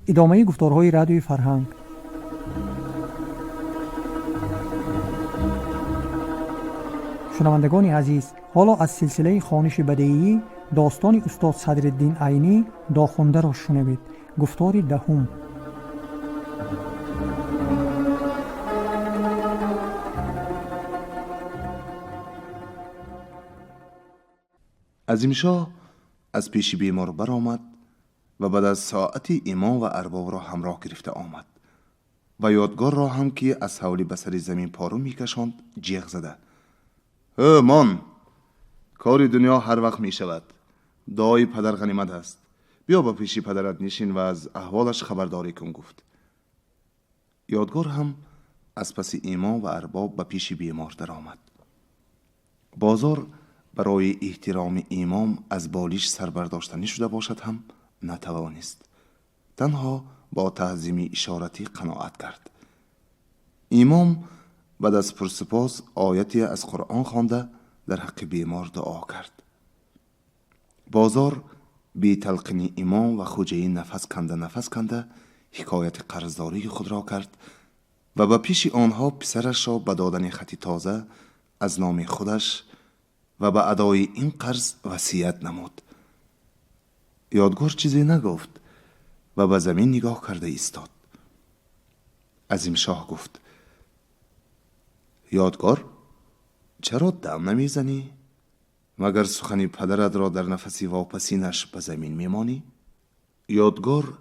ادامه گفتارهای رادیوی فرهنگ. شنوندگان عزیز، حالا از سلسله خوانش بدیعی داستان استاد صدرالدین عینی داخونده را شنوید. گفتار دهم. عظیمشاه از پیش بیمار برآمد و بعد از ساعتی امام و ارباب را همراه گرفته آمد و یادگار را هم که از حولی بسری زمین پارو میکشاند جیغ زده: مان، کار دنیا هر وقت می شود. دعای پدر غنیمت است. بیا با پیشی پدرت نشین و از احوالش خبرداری کن. گفت. یادگار هم از پس امام و ارباب به پیش بیمار در آمد. بازار برای احترام امام از بالیش سربرداشتنی شده باشد هم نتوانست. تنها با تعظیم اشارتی قناعت کرد. امام بعد از پرسپاس آیتی از قرآن خوانده در حق بیمار دعا کرد. بازار بی تلقین امام و خوجه نفس کنده حکایت قرضداری خود را کرد و به پیش آنها پسرش را به دادن خطی تازه از نام خودش و به ادای این قرض وصیت نمود. یادگار چیزی نگفت و به زمین نگاه کرده ایستاد. عظیمشاه گفت: یادگار، چرا دم نمیزنی؟ مگر سخنی پدرت را در نفسی واپسینش به زمین میمانی؟ یادگار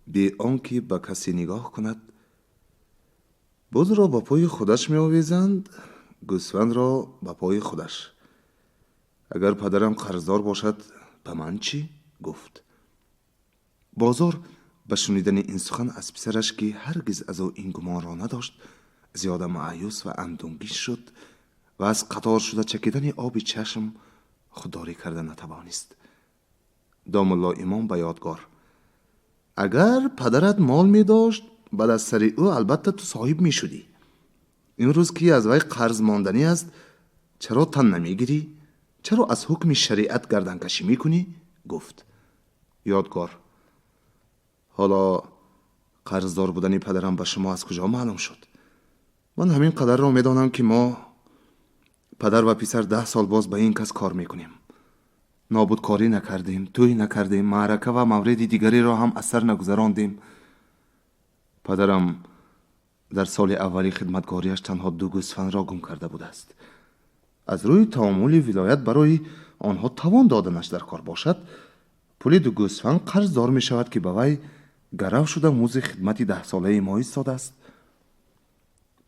بی آنکه به کسی نگاه کند: بز را به پای خودش می آویزند، گوسفند را به پای خودش. اگر پدرم قرضدار باشد به من چی؟ گفت. بازار به شنیدن این سخن از پسرش که هرگز از او این گمان را نداشت زیاده مایوس و اندوهگین شد و از قطار شده چکیدن آب چشم خودداری کرده نتوانست. دام الله امام به یادگار: اگر پدرت مال می داشت بعد از سر او البته تو صاحب می شدی. این روز که از وی قرض ماندنی است چرا تن نمی گیری؟ چرا از حکم شریعت گردن کشی می کنی؟ گفت. یادگار: حالا قرضدار بودن پدرم به شما از کجا معلوم شد؟ من همین قدر را می دانم که ما پدر و پسر 10 سال باز به این کس کار می کنیم. نابودکاری نکردیم، توی نکردیم، معرکه و مورد دیگری را هم از سر نگذراندیم. پدرم در سال اولی خدمتگاریش تنها 2 گوسفند را گم کرده بود است. از روی تعامل ولایت برای آنها توان دادنش در کار باشد، پول 2 گوسفند قرضدار می شود که به وی گرو شده موز خدمت 10 ساله ما ایستاده است.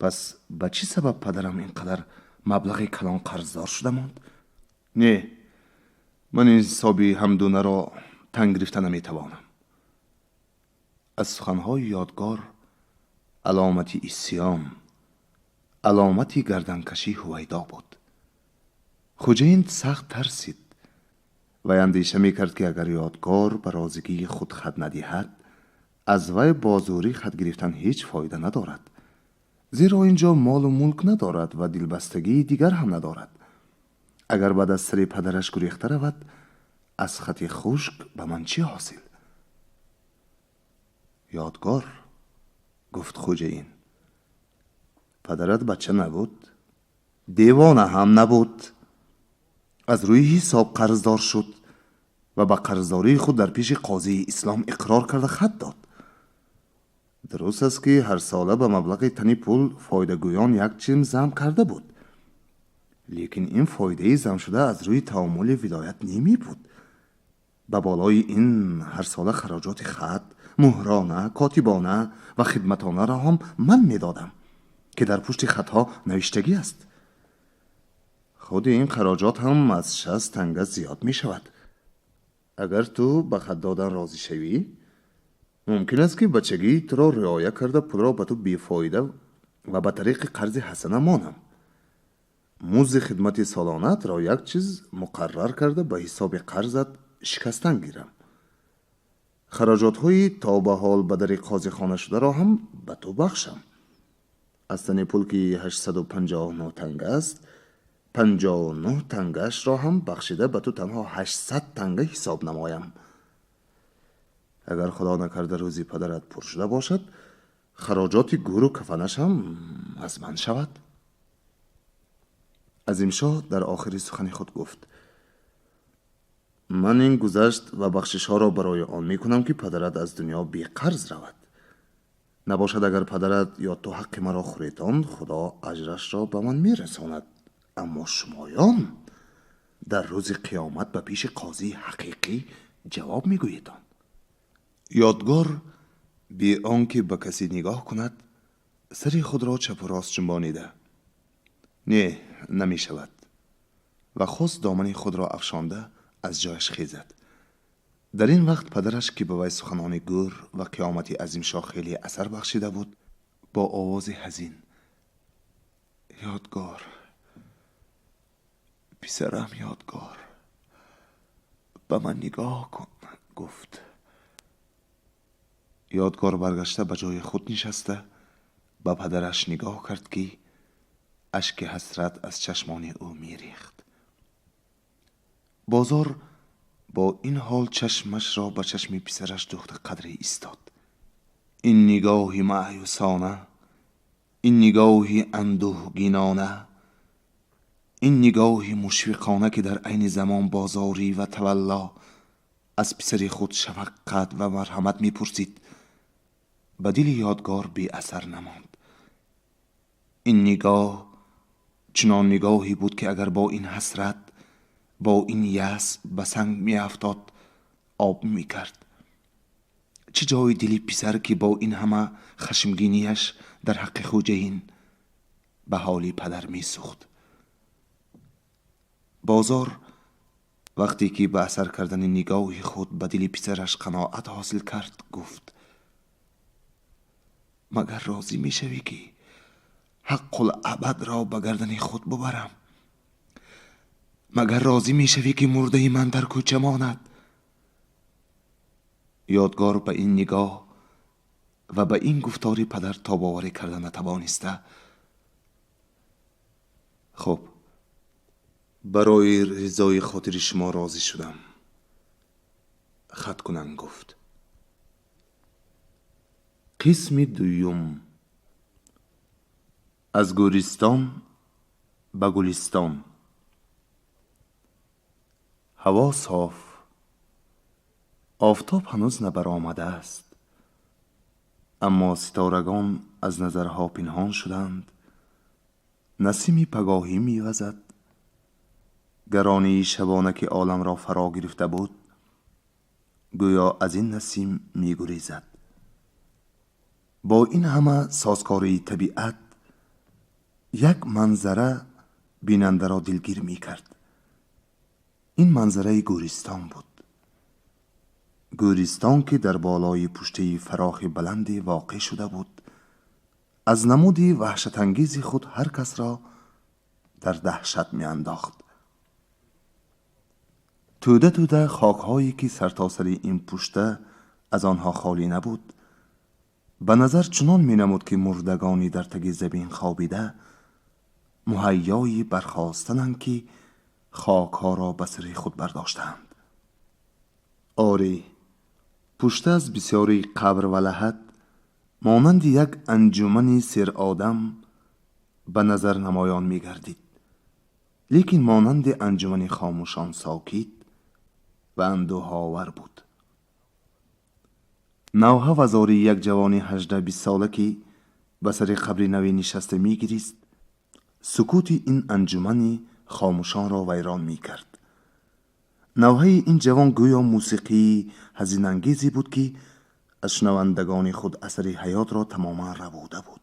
پس به چه سبب پدرم اینقدر مبلغ کلان قرضدار شده ماند؟ نه، من این حسابی همدونه را تنگ گرفته نمی توانم. از سخنهای یادگار علامتی اسیان، علامتی گردنکشی هویدا بود. خوجین سخت ترسید و اندیشه می کرد که اگر یادگار به رازگی خود خط ندهد از وی بازوری خط گرفتن هیچ فایده ندارد، زیرا اینجا مال و ملک ندارد و دلبستگی دیگر هم ندارد. اگر بعد از سر پدرش گریخته رود از خط خشک به من چی حاصل؟ یادگار گفت خوجه این: پدرت بچه نبود، دیوانه هم نبود. از روی حساب قرضدار شد و با قرضداری خود در پیش قاضی اسلام اقرار کرده خط داد. درست است که هر ساله به مبلغ تنی پول فایده گویان یک چیم زم کرده بود، لیکن این فایده زم شده از روی تعامل ولایت نمی بود. به بالای این هر ساله خراجات خط، مهرانه، کاتبانه و خدمتانه را هم من می دادم که در پشت خطها نوشتگی است. خود این خراجات هم از 60 تنگه زیاد می شود. اگر تو به خط دادن راضی شوی ممکن است که بچگی تو را رعایه کرده پول را به تو بیفایده و به طریق قرض حسنه مانم. موز خدمت سالانت را یک چیز مقرر کرده به حساب قرضت شکستن گیرم. خراجات های تا به حال به در قاضی خانه شده را هم به تو بخشم. از تن پول که 859 تنگه است 59 تنگش را هم بخشیده به تو تنها 800 تنگه حساب نمایم. اگر خدا نکرده روزی پدرت پر شده باشد، خراجات گور و کفنش هم از من شود. عظیم شاه در آخر سخن خود گفت: من این گذشت و بخشش ها را برای آن می کنم که پدرت از دنیا بی قرض رود. نباشد اگر پدرت یا تو حق مرا خوریدان، خدا اجرش را به من می رساند. اما شمایان در روز قیامت به پیش قاضی حقیقی جواب می گوییدان. یادگار بی آنکه به کسی نگاه کند سری خود را چپ و راست جنبانیده: نه، نمی شود، و خواست دامن خود را افشانده از جایش خیزد. در این وقت پدرش که به وی سخنان گور و قیامت عظیم شاه خیلی اثر بخشیده بود، با آواز حزین: یادگار، پسرم یادگار، به من نگاه کن، گفت. یادگار برگشته به جای خود نشسته به پدرش نگاه کرد که اشک حسرت از چشمان او میریخت. بازار با این حال چشمش را به چشم پسرش دوخت قدری ایستاد. این نگاهی مأیوسانه، این نگاهی اندوهگینانه، این نگاهی مشفقانه که در عین زمان بازاری و تولا از پسر خود شفقت و مرحمت میپرسید، به دل یادگار بی اثر نماند. این نگاه چنان نگاهی بود که اگر با این حسرت، با این یأس به سنگ می افتاد، آب می کرد. چه جای دلی پسر که با این همه خشمگینیش در حق خوجین به حالی پدر می سوخت. بازار وقتی که به اثر کردن نگاه خود به دل پسرش قناعت حاصل کرد گفت: مگر راضی می شوی که حق الابد را به گردن خود ببرم؟ مگر راضی می شوی که مرده من در کوچه ماند؟ یادگار به این نگاه و به این گفتار پدر تا باور کردن نتوانسته: خب، برای رضای خاطر شما راضی شدم، خط کنن، گفت. قسم دوم: از گورستان به گلستان. هوا صاف، آفتاب هنوز نبرآمده است، اما ستارگان از نظرها پنهان شدند. نسیم پگاهی می‌وزد، گرانی شبانه که عالم را فرا گرفته بود گویا از این نسیم می‌گریزد. با این همه سازکاری طبیعت یک منظره بیننده را دلگیر می‌کرد. این منظره گورستان بود. گورستان که در بالای پشته فراخ بلندی واقع شده بود، از نمودی وحشت انگیز خود هر کس را در دهشت می انداخت. توده توده خاکهایی که سرتاسر این پشته از آنها خالی نبود، به نظر چنان می نمود که مردگانی در تگ زمین خوابیده مهیای برخاستنند که خاکها را به سر خود برداشتند. آری، پشته از بسیاری قبر و لحد مانند یک انجمن سر آدم به نظر نمایان می گردید، لیکن مانند انجمن خاموشان ساکت و اندوه‌آور بود. نوحه وزاری یک جوانی 18-20 ساله که به سر قبر نوی نشسته می گریست، سکوت این انجمن خاموشان را ویران می کرد. نوحه این جوان گویا موسیقی حزین انگیزی بود که از شنوندگان خود اثر حیات را تماما ربوده بود.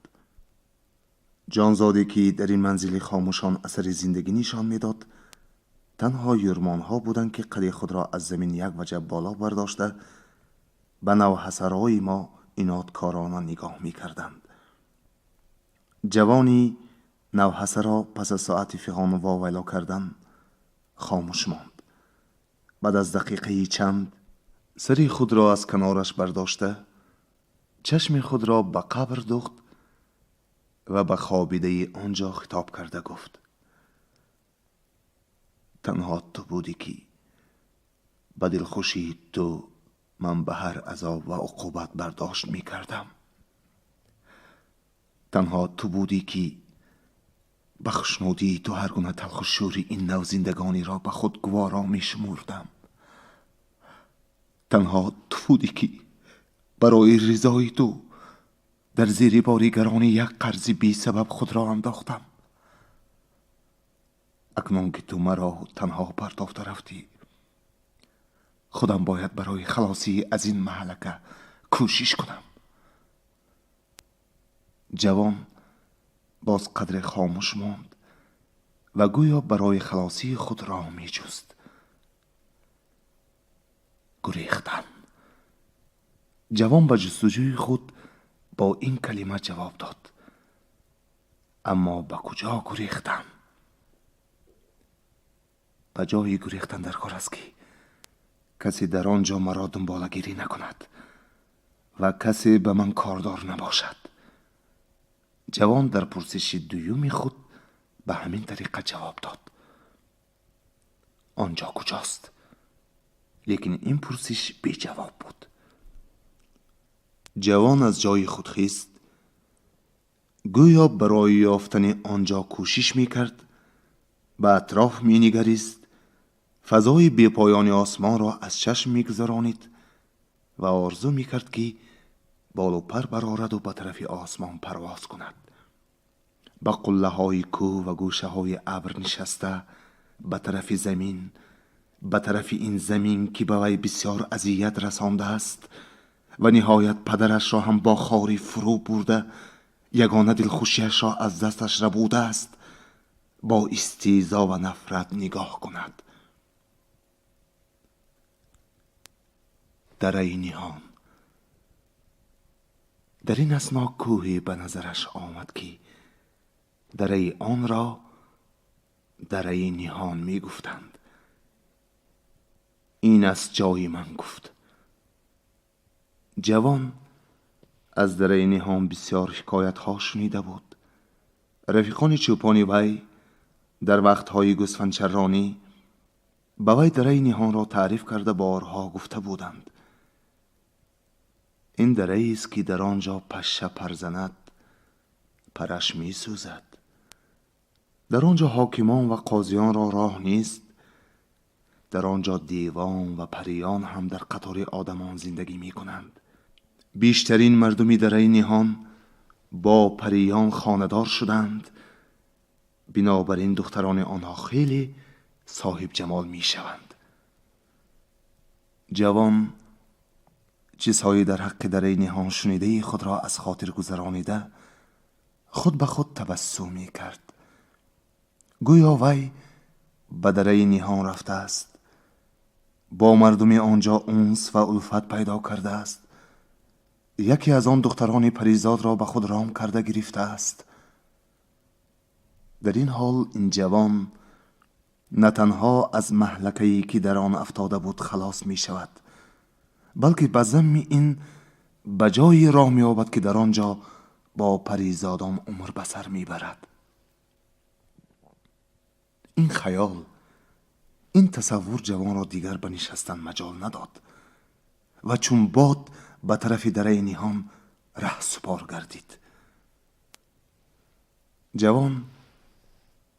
جانزادی که در این منزل خاموشان اثر زندگی نشان میداد، تنها یرمانها بودند که قد خود را از زمین یک وجه بالا برداشته به نوحسرهای ما انادکارانه نگاه می کردند. جوانی نوحسرا پس از ساعتی فغان واویلا کردن خاموش ماند. بعد از دقیقه چند سری خود را از کنارش برداشته چشم خود را به قبر دوخت و به خوابیده آنجا خطاب کرده گفت: تنها تو بودی که به دلخوشی تو من به هر عذاب و عقوبت برداشت می کردم. تنها تو بودی که بخشنودی تو هر گونه تلخ و شوری این نو زندگانی را به خود گوارا می شمردم. تنها تو بودی که برای رضای تو در زیر باریگرانی یک قرض بی سبب خود را انداختم. اکنون که تو مرا تنها پرتافته رفتی، خودم باید برای خلاصی از این مهلکه کوشش کنم. جوان باز قدر خاموش ماند و گویا برای خلاصی خود راه می جست. گریختن. جوان به جستجوی خود با این کلمه جواب داد. اما به کجا گریختن؟ به جای گریختن در کار است که کسی در آنجا مرا دنبالگیری نکند و کسی به من کاردار نباشد. جوان در پرسش دومی خود به همین طریقه جواب داد. آنجا کجاست؟ لیکن این پرسش بی جواب بود. جوان از جای خود خیست، گویا برای یافتن آنجا کوشش می کرد. به اطراف می نگریست، فضای بی پایان آسمان را از چشم می گذرانید و آرزو می کرد که بال و پر برآرد و به طرف آسمان پرواز کند. به قله های کوه و گوشه های ابر نشسته به طرف زمین، به طرف این زمین که به وی بسیار اذیت رسانده است و نهایت پدرش را هم با خواری فرو برده، یگانه دلخوشیش را از دستش ربوده است، با استیزا و نفرت نگاه کند. دره نهان. در این اثنا کوهی به نظرش آمد که دره آن را دره نهان می گفتند. این است جای من، گفت. جوان از دره نهان بسیار حکایت ها شنیده بود. رفیقان چوپانی وی در وقتهای گوسفندچرانی به وی دره نهان را تعریف کرده بارها گفته بودند. این دره است که در آنجا پشه پر زند پرش می سوزد. در آنجا حاکمان و قاضیان را راه نیست. در آنجا دیوان و پریان هم در قطار آدمان زندگی می کنند. بیشترین مردمی دره نهان با پریان خاندار شدند. بنابراین دختران آنها خیلی صاحب جمال می شوند. جوان چیزهایی در حق دره نهان شنیده خود را از خاطر گذرانیده خود به خود تبسم می کرد. گویا وی به دره نهان رفته است، با مردم آنجا انس و الفت پیدا کرده است. یکی از آن دختران پریزاد را به خود رام کرده گرفته است. در این حال این جوان نه تنها از مهلکه‌ای که در آن افتاده بود خلاص می شود، بلکه به ضمن این به جای راه می یابد که در آنجا با پریزادان عمر به سر می برد. این خیال، این تصور جوان را دیگر به نشستن مجال نداد و چون باد به طرف دره نهان ره سپار گردید. جوان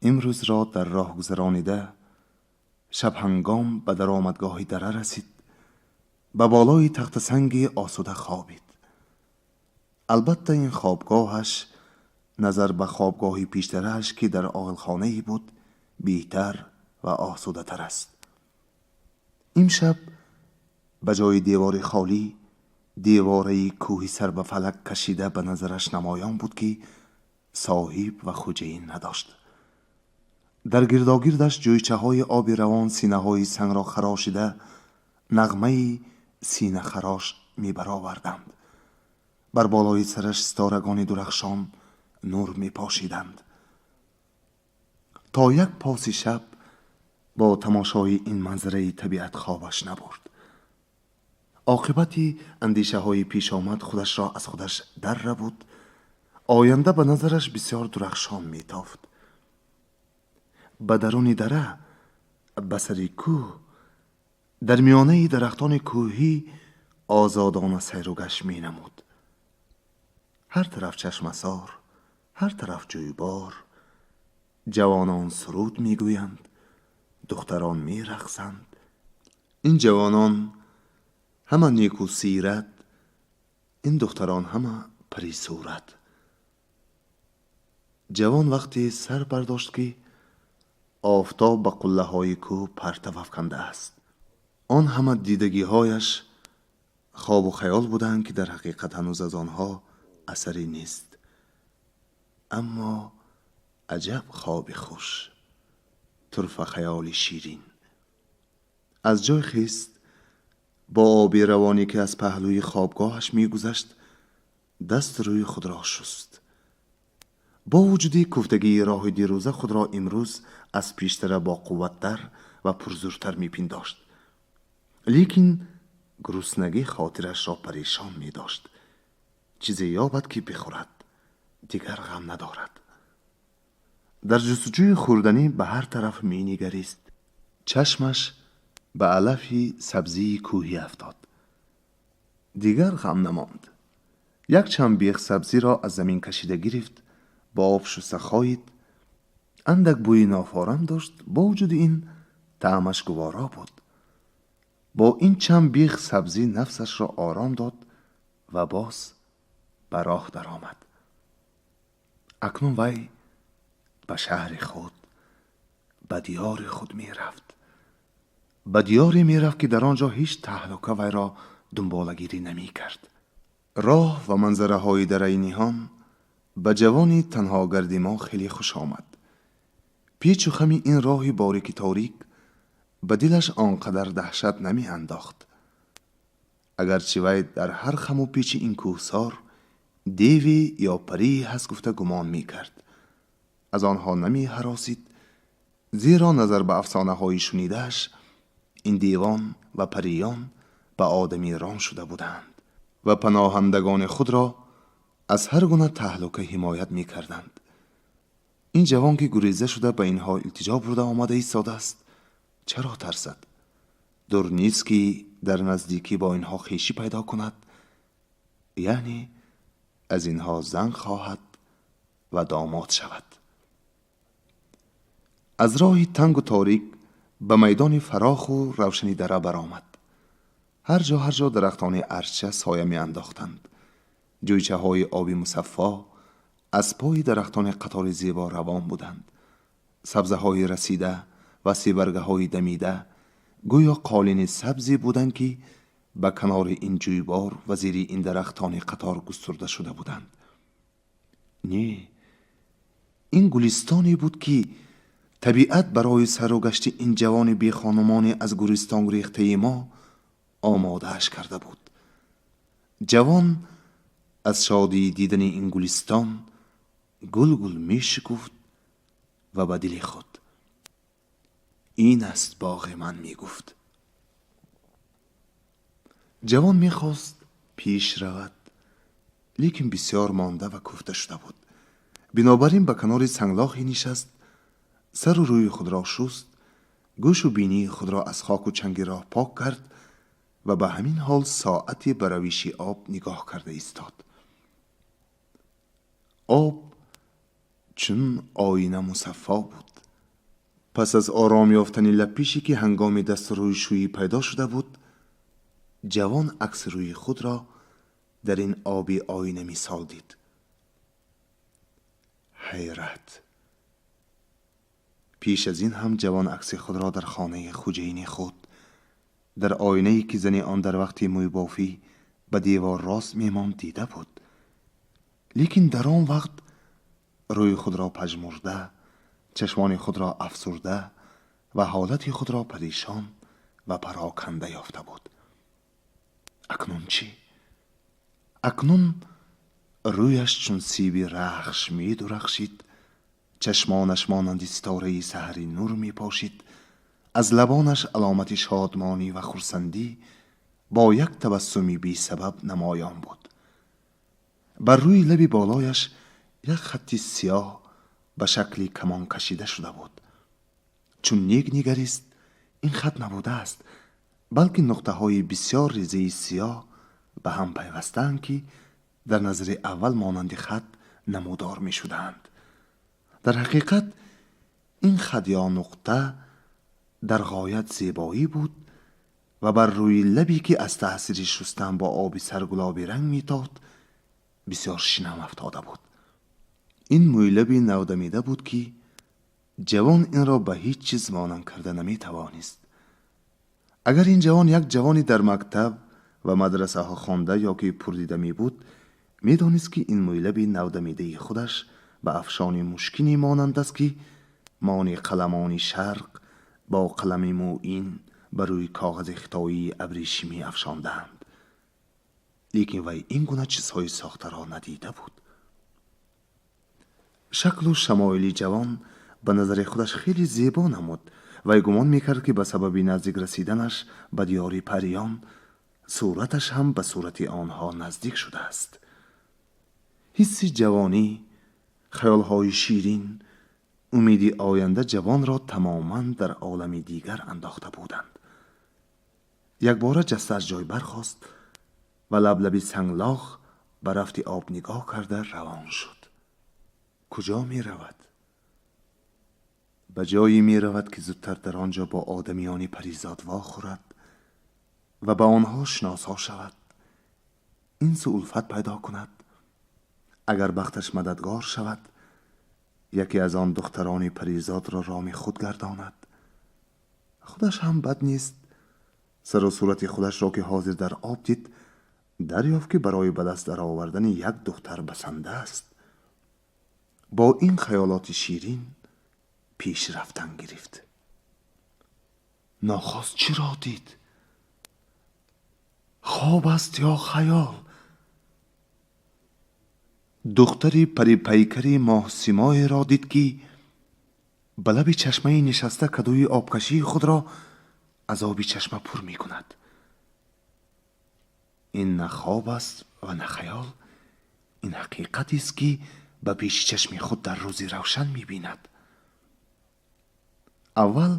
امروز را در راه گذرانیده شب هنگام به درآمدگاه دره رسید. به بالای تخت سنگ آسوده خوابید. البته این خوابگاهش نظر به خوابگاهی پیشترش که در عاقلخانه‌ای بود بهتر و آسوده تر است. امشب به جای دیوار خالی دیواری کوهی سر به فلک کشیده به نظرش نمایان بود که صاحب و خوجه‌ای نداشت. در گرداگردش جویچه های آبی روان سینه های سنگ را خراشیده نغمه سینه خراش می برآوردند. بر بالای سرش ستارگان درخشان نور می پاشیدند. تا یک پاس شب با تماشای این منظره طبیعت خوابش نبرد. عاقبتی اندیشه های پیش آمد خودش را از خودش در ربود. آینده به نظرش بسیار درخشان می تافت. به درون دره به سر کوه در میانه درختان کوهی آزادانه سیر و گشت می نمود. هر طرف چشمسار، هر طرف جویبار، جوانان سرود می گویند، دختران می رقصند. این جوانان همه نیکو سیرت، این دختران همه پری صورت. جوان وقتی سر برداشت که آفتاب به قله های کوه پرتو افکنده است. آن همه دیدگی هایش خواب و خیال بودند که در حقیقت هنوز از آنها اثری نیست. اما عجب خواب خوش، طرف خیال شیرین. از جای خیست، با آبی روانی که از پهلوی خوابگاهش میگذشت دست روی خود را شست. با وجودی کوفتگی راه دیروزه خود را امروز از پیشتر با قوتتر و پرزورتر میپنداشت. لیکن گرسنگی خاطرش را پریشان می داشت. چیزی یابد که بخورد، دیگر غم ندارد. در جستجوی خوردنی به هر طرف می نگریست. چشمش به علفی سبزی کوهی افتاد. دیگر غم نماند. یک چند بیخ سبزی را از زمین کشیده گرفت، با آب شسته خایید. اندک بوی نافارم داشت، با وجود این طعمش گوارا بود. با این چند بیخ سبزی نفسش را آرام داد و باز به راه درآمد. اکنون وی به شهر خود، به دیار خود می رفت. به دیاری می رفت که در آنجا هیچ تهلکه وی را دنبالگیری نمی کرد. راه و منظره های دره نیهان به جوانی تنها گردیما خیلی خوش آمد. پیچ و خمی این راهی باریک تاریک به دلش آنقدر دهشت نمی انداخت. اگرچه وی در هر خم و پیچ این کوهسار دیوی یا پری هست گفته گمان می کرد. از آنها نمی هراسید، زیرا نظر به افسانه های شنیدهش این دیوان و پریان به آدمی ران شده بودند و پناهندگان خود را از هر گونه تهلکه حمایت می کردند. این جوان که گریزه شده به اینها التجا برده آمده ایستاده است، چرا ترسد؟ دور نیست که در نزدیکی با اینها خویشی پیدا کند، یعنی از اینها زن خواهد و داماد شود. از راه تنگ و تاریک به میدان فراخ و روشنی دره برآمد. هر جا درختان ارچه سایه می انداختند. جویچه های آبی مصفا از پای درختان قطار زیبا روان بودند. سبزه های رسیده و سیبرگه های دمیده گویا قالین سبزی بودند که به کنار این جویبار و زیر این درختان قطار گسترده شده بودند. نه، این گلستانی بود که طبیعت برای سر و گشت این جوان بی خانمان از گورستان گریخته ما آمادهش کرده بود. جوان از شادی دیدن این گلستان گل می شکفت و به دل خود این است باغ من می گفت. جوان می خواست پیش رود، لیکن بسیار مانده و کوفته شده بود. بنابراین به کنار سنگلاخی نشست، سر و روی خود را شست، گوش و بینی خود را از خاک و چنگ راه پاک کرد و به همین حال ساعتی به رویش آب نگاه کرده ایستاد. آب چون آینه مصفا بود. پس از آرام یافتن لپیشی که هنگام دست روی شویی پیدا شده بود، جوان عکس روی خود را در این آبی آینه مثال دید. حیرت! پیش از این هم جوان عکس خود را در خانه خوجین خود در آینه‌ای که زنی آن در وقتی موی بافی به دیوار راست میماند دیده بود. لیکن در آن وقت روی خود را پژمرده، چشمان خود را افسرده و حالت خود را پریشان و پراکنده یافته بود. اکنون چی؟ اکنون رویش چون سیبی رخش می درخشید، چشمانش مانند ستاره سحری نور می پاشید، از لبانش علامت شادمانی و خرسندی با یک تبسمی بی سبب نمایان بود. بر روی لب بالایش یک خطی سیاه به شکلی کمان کشیده شده بود. چون نیک نگریست، این خط نبوده است، بلکه نقطه های بسیار ریزه سیاه به هم پیوستند که در نظر اول مانند خط نمودار می شدند. در حقیقت این خط یا نقطه در غایت زیبایی بود و بر روی لبی که از تأثیر شستن با آبی سرگلابی رنگ می‌داد بسیار شنم افتاده بود. این موی لبی نودمیده بود که جوان این را به هیچ چیز مانند کرده نمی‌توانست. اگر این جوان یک جوانی در مکتب و مدرسه ها خوانده یا که پردیده می بود، می دانست که این موی لبی نودمیده خودش به افشان مشکینی مانند است که مانی قلمانی شرق با قلم موین بر روی کاغذ خطایی ابریشمی افشاندند. لیکن وی این گونه چیزهای ساخته را ندیده بود. شکل و شمایلی جوان به نظر خودش خیلی زیبا نمود. وی گمان میکرد که به سبب نزدیک رسیدنش به دیار پریان صورتش هم به صورت آنها نزدیک شده است. حس جوانی، خیالهای شیرین، امیدی آینده جوان را تماما در عالمی دیگر انداخته بودند. یک بار جسته از جای برخاست و لبلبی سنگلاخ به رفت آب نگاه کرده روان شد. کجا می رود؟ به جایی می رود که زودتر در آنجا با آدمیانی پریزاد وا خورد و به آنها شناسا شود. این سو الفت پیدا کند. اگر بختش مددگار شود، یکی از آن دختران پریزاد را رام خود گرداند. خودش هم بد نیست. سر و صورت خودش را که حاضر در آب دید، دریافت که برای به دست در آوردن یک دختر بسنده است. با این خیالات شیرین پیش رفتن گرفت. ناخواست چی را دید؟ خواب است یا خیال؟ دختری پری پیکری ماه سیمای را دید که به لب چشمه نشسته کدوی آبکشی خود را از آبی چشمه پر می کند. این نه خواب است و نه خیال. این حقیقتی است که به پیش چشم خود در روزی روشن می بیند. اول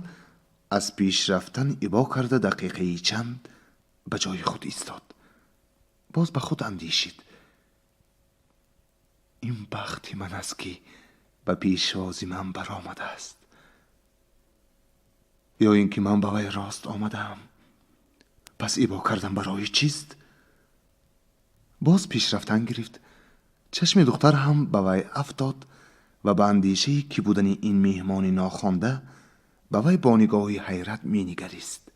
از پیش رفتن ابا کرده دقیقه چند به جای خود ایستاد. باز به خود اندیشید. این بختی من است که به پیشوازی من برآمده است، یا اینکه من به وی راست آمدم؟ پس ابا کردم برای چیست؟ باز پیش رفتن گرفت. چشم دختر هم به وی افتاد و به اندیشه که بودن این مهمان ناخوانده به وی با نگاهی حیرت می نگریست.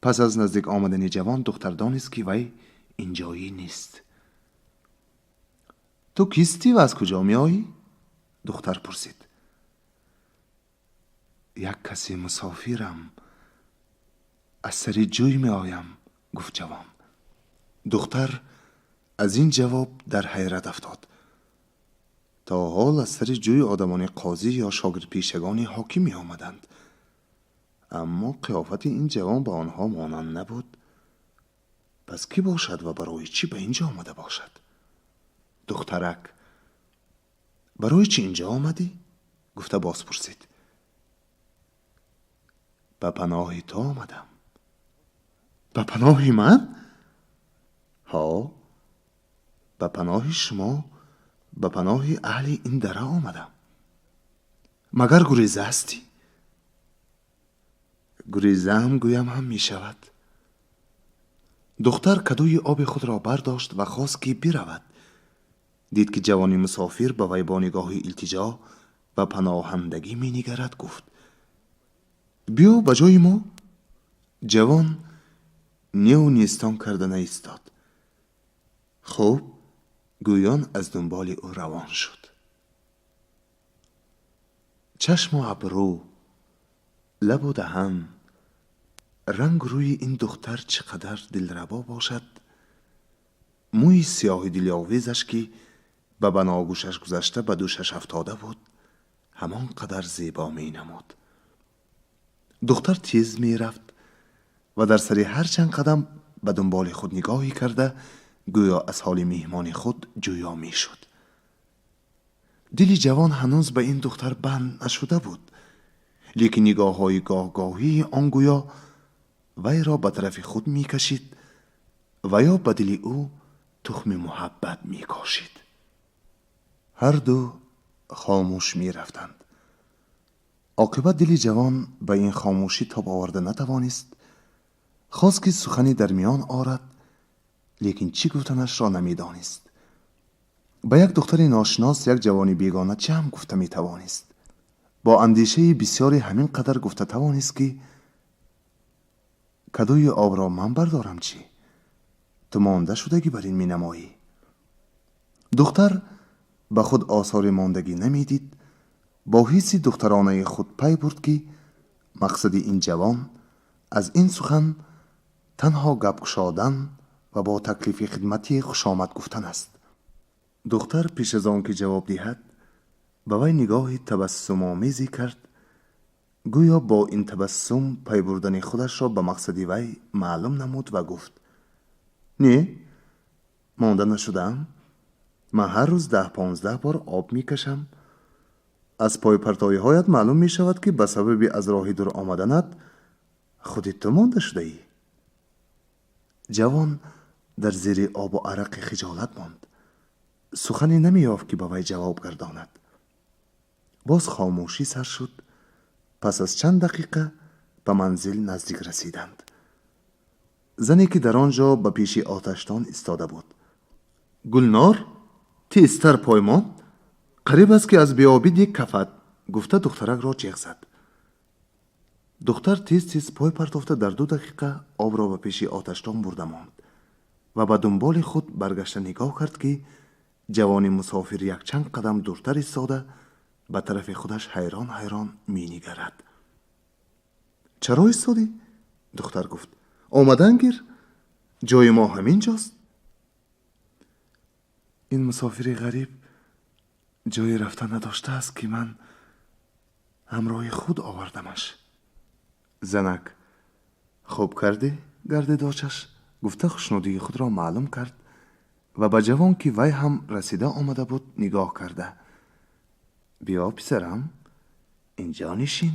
پس از نزدیک آمدن جوان دختر دانست که وی اینجایی نیست. تو کیستی و از کجا می آیی؟ دختر پرسید. یک کسی مسافرم، از سر جوی می آیم، گفت جوان. دختر از این جواب در حیرت افتاد. تا حال از سر جوی آدمان قاضی یا شاگرد پیشگانی حاکم می آمدند، اما قیافت این جوان به آنها مانند نبود. پس کی باشد و برای چی به اینجا آمده باشد؟ دخترک، برای چی اینجا آمدی؟ گفته باز پرسید. به پناه تو آمدم. به پناه من؟ ها، به پناه شما، به پناه اهل این دره آمدم. مگر گریزه هستی؟ گریزه هم گویم هم می شود. دختر کدوی آب خود را برداشت و خواست که برود. دید که جوانی مسافر به وی با نگاه التجا و پناهندگی می نگرد. گفت بیا به جای ما. جوان نیو نیستان کرده نایستاد. خب، گویان از دنبال او روان شد. چشم و ابرو، لب و دهن، رنگ روی این دختر چقدر دلربا باشد. موی سیاه دلیاویزش که به بناگوشش گذشته به دوشش افتاده بود همان قدر زیبا می نمود. دختر تیز می رفت و در سر هر چند قدم به دنبال خود نگاهی کرده گویا از حال میهمان خود جویا می شد. دل جوان هنوز به این دختر بند نشده بود، لیکن نگاه های گاهی آن گویا وی را به طرف خود می کشید و یا به دل او تخم محبت می کاشید. هر دو خاموش می رفتند. عاقبت دل جوان به این خاموشی تاب آورده نتوانست. خواست که سخنی در میان آرد، لیکن چی گفتنش را نمی دانست. به یک دختر ناشناس یک جوانی بیگانه چه هم گفته می توانست. با اندیشه بسیاری همین قدر گفته توانست که کدوی آب را من بردارم چی؟ تو مانده شدگی بر این می نمایی. دختر به خود آثار ماندگی نمی دید. با حسی دخترانه خود پی برد که مقصد این جوان از این سخن تنها گپ گشادن و با تکلیف خدمتی خوش آمد گفتن است. دختر پیش از آن که جواب دهد به وی نگاه تبسم آمیزی کرد، گویا با این تبسم پی بردن خودش را به مقصد وی معلوم نمود و گفت: نه، مانده نشدم. من هر روز 10-15 بار آب می کشم. از پای پرتای هایت معلوم می شود که به سبب از راه دور آمدنت خودت تو مانده شده ای. جوان در زیر آب و عرق خجالت ماند. سخنی نمی یافت که به وی جواب گرداند. باز خاموشی سر شد. پس از چند دقیقه به منزل نزدیک رسیدند. زنی که در آنجا به پیش آتشدان ایستاده بود: گلنار، تی استر پایمان، قریب است که از بیابید یک کفت، گفته دخترک را جیغ زد. دختر تیز تیز پای پرتافته در 2 دقیقه آب را به پیش آتشدان برده ماند و به دنبال خود برگشته نگاه کرد که جوانی مسافر یک چند قدم دورتر ایستاده به طرف خودش حیران حیران می نگرد. چرا ایستادی؟ دختر گفت: آمدن گیر، جای ما همین جاست. این مسافر غریب جای رفتن نداشته است که من همراه خود آوردمش. زنک: خوب کردی گرده داشتش، گفته خوشنودی خود را معلوم کرد و به جوان که وی هم رسیده آمده بود نگاه کرده. بیا پسرم، اینجا نشین،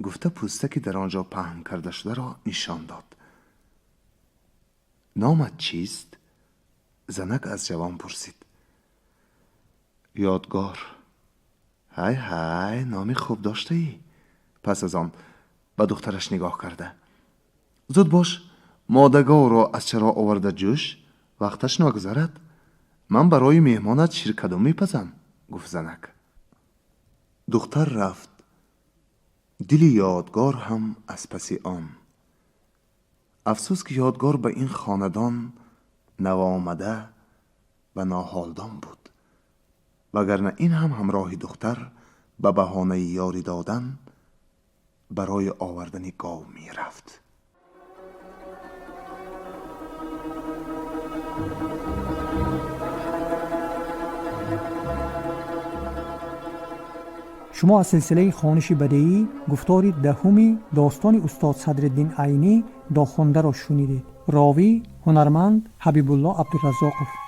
گفته پوستکی در آنجا پهن کرده شده را نشان داد. نامت چیست؟ زنک از جوان پرسید. یادگار. های های، نامی خوب داشته ای. پس از آن به دخترش نگاه کرده: زود باش، مادگاه را از چرا آورده جوش، وقتش نگذرد. من برای مهمانت شیر میپزم، گفت زنک. دختر رفت. دل یادگار هم از پس آن. افسوس که یادگار به این خاندان نوآمده و ناحالدان بود، وگرنه این هم همراه دختر به بهانه یاری دادن برای آوردن گاو می رفت. شما از سلسله خوانش بدیعی گفتار دهمی داستان استاد صدرالدین عینی داخوانده را شنیدید. راوی هنرمند حبیب الله عبدالرزاقов.